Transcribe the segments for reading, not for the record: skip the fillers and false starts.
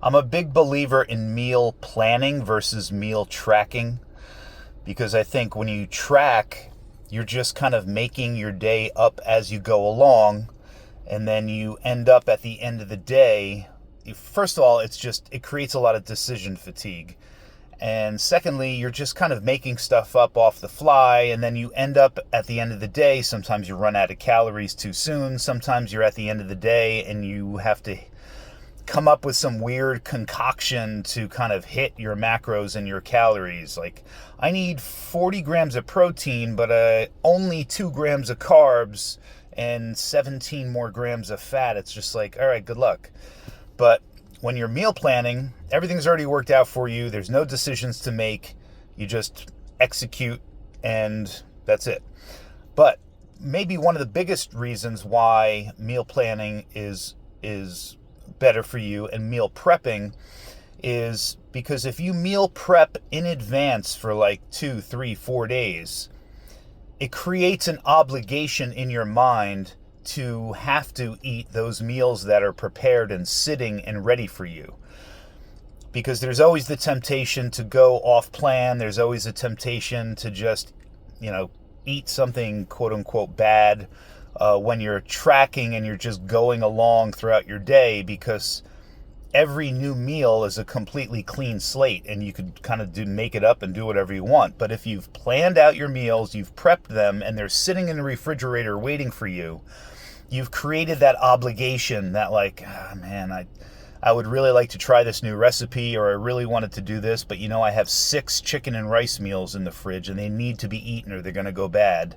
I'm a big believer in meal planning versus meal tracking because I think when you track, you're just kind of making your day up as you go along, and then you end up at the end of the day. First of all, it creates a lot of decision fatigue. And secondly, you're just kind of making stuff up off the fly, and then you end up at the end of the day. Sometimes you run out of calories too soon. Sometimes you're at the end of the day and you have to come up with some weird concoction to kind of hit your macros and your calories. Like, I need 40 grams of protein, but only 2 grams of carbs and 17 more grams of fat. It's just like, all right, good luck. But when you're meal planning, everything's already worked out for you. There's no decisions to make. You just execute, and that's it. But maybe one of the biggest reasons why meal planning is better for you and meal prepping is because if you meal prep in advance for like 2, 3, 4 days, it creates an obligation in your mind to have to eat those meals that are prepared and sitting and ready for you. Because there's always the temptation to go off plan. There's always a temptation to just, eat something quote unquote bad when you're tracking and you're just going along throughout your day, because every new meal is a completely clean slate and you could kind of make it up and do whatever you want. But if you've planned out your meals, you've prepped them, and they're sitting in the refrigerator waiting for you, you've created that obligation that, like, man, I would really like to try this new recipe, or I really wanted to do this, but I have 6 chicken and rice meals in the fridge and they need to be eaten or they're going to go bad.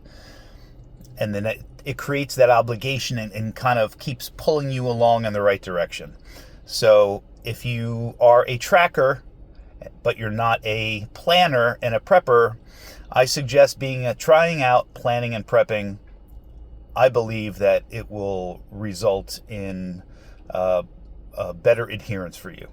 And then it creates that obligation and kind of keeps pulling you along in the right direction. So if you are a tracker, but you're not a planner and a prepper, I suggest trying out planning and prepping. I believe that it will result in better adherence for you.